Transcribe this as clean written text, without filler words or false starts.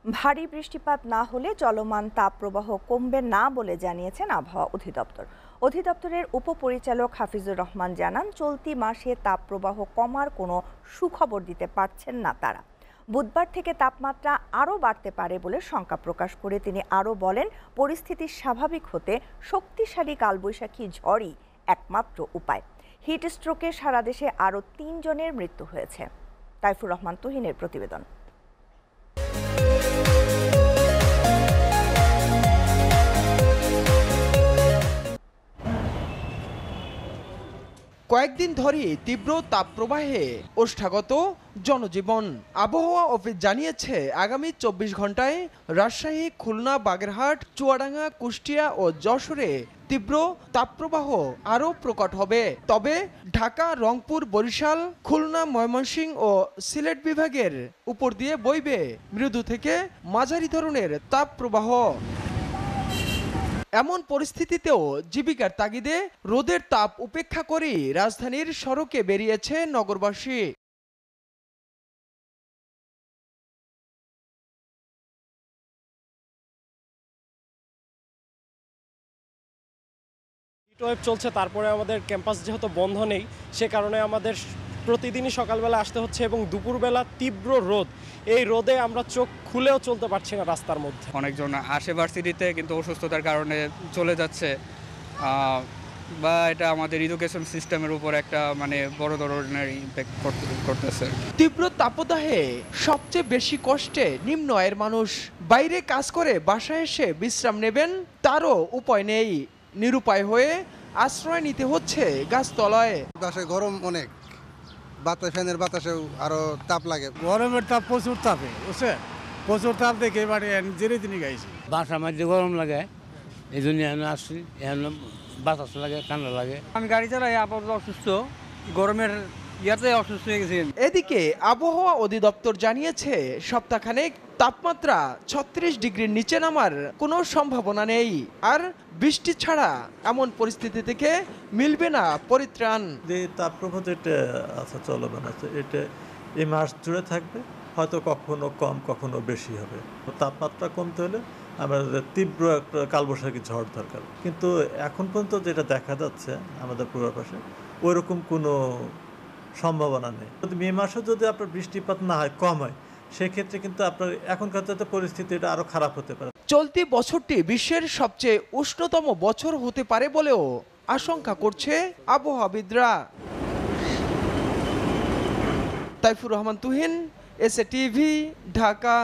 ভারী বৃষ্টিপাত না হলে চলমান তাপপ্রবাহ কমবে না বলে জানিয়েছেন আবহাওয়া অধিদপ্তর। অধিদপ্তরের উপপরিচালক হাফিজুর রহমান জানান, চলতি মাসে তাপপ্রবাহ কমার কোনো সুখবর দিতে পারছেন না তারা। বুধবার থেকে তাপমাত্রা আরও বাড়তে পারে বলে শঙ্কা প্রকাশ করে তিনি আরও বলেন, পরিস্থিতি স্বাভাবিক হতে শক্তিশালী কালবৈশাখী ঝড়ই একমাত্র উপায়। হিট স্ট্রোকে সারা দেশে আরও ৩ জনের মৃত্যু হয়েছে। তাইফুর রহমান তুহিনের প্রতিবেদন। কয়েকদিন ধরে তীব্র তাপপ্রবাহে ওষ্ঠাগত জনজীবন। আবহাওয়া অফিস জানিয়েছে, আগামী ২৪ ঘন্টায় রাজশাহী, খুলনা, বাগেরহাট, চুয়াডাঙ্গা, কুষ্টিয়া ও যশোরে তীব্র তাপপ্রবাহ আরও প্রকট হবে। তবে ঢাকা, রংপুর, বরিশাল, খুলনা, ময়মনসিংহ ও সিলেট বিভাগের উপর দিয়ে বইবে মৃদু থেকে মাঝারি ধরনের তাপপ্রবাহ। এমন পরিস্থিতিতেও জীবিকার তাগিদে রোদের তাপ উপেক্ষা করেই রাজধানীর সড়কে বেরিয়েছে নগরবাসী। হিটওয়েভ চলছে, তারপরে আমাদের ক্যাম্পাস যেহেতু বন্ধ নেই, সে কারণে আমাদের প্রতিদিনই সকালবেলা আসতে হচ্ছে এবং দুপুরবেলা তীব্র রোদ। এই রোদে আমরা চোখ খুলেও চলতে পারছি না রাস্তার মধ্যে। অনেকজন আসে ভার্সিটিতে কিন্তু অসুস্থতার কারণে চলে যাচ্ছে, বা এটা আমাদের এডুকেশন সিস্টেমের উপর একটা বড় ধরনের ইম্প্যাক্ট করতেছে। তীব্র তাপদাহে সবচেয়ে বেশি কষ্টে নিম্ন আয়ের মানুষ। বাইরে কাজ করে বাসায় এসে বিশ্রাম নেবেন, তারও উপায় নেই। নিরুপায় হয়ে আশ্রয় নিতে হচ্ছে গাছতলায়। বাসায় গরম অনেক, ফ্যানের বাতাসেও আরো তাপ লাগে। গরমের তাপ প্রচুর তাপে, বুঝছে, প্রচুর তাপ দেখে এবারে জিরে তিনি গাইছি। বাসার মধ্যে গরম লাগে, এই জন্য আসছি। বাতাস লাগে, ঠান্ডা লাগে। আমি গাড়ি চালাই, আপাতত অসুস্থ, গরমের ইয়াতে অসুস্থ হয়ে গেছি। এদিকে আবহাওয়া অধিদপ্তর জানিয়েছে, সপ্তাহখানেক তাপমাত্রা ৩৬ ডিগ্রির নিচে নামার কোনো সম্ভাবনা নেই। আর বৃষ্টি ছাড়া এমন পরিস্থিতি থেকে মিলবে না পরিত্রাণ। যে তাপপ্রবাহ যেটা আছে, চলমান আছে, এটা এই মাস জুড়ে থাকবে, হয়তো কখনো কম কখনো বেশি হবে। তাপমাত্রা কমতে হলে আমাদের তীব্র একটা কালবৈশাখী ঝড় দরকার, কিন্তু এখন পর্যন্ত যেটা দেখা যাচ্ছে আমাদের পূর্বাভাসে ওইরকম কোনো সম্ভাবনা নেই। মে মাসে যদি আপনার বৃষ্টিপাত না হয়, কম হয়, সেক্ষেত্রে কিন্তু আপনার এখনকার যাতে পরিস্থিতি এটা আরো খারাপ হতে পারে। চলতি বছরটি বিশ্বের সবচেয়ে উষ্ণতম বছর হতে পারে বলেও আশঙ্কা করছে আবহাওয়াবিদরা। Taifur Rahman Tuhin, SA TV, Dhaka.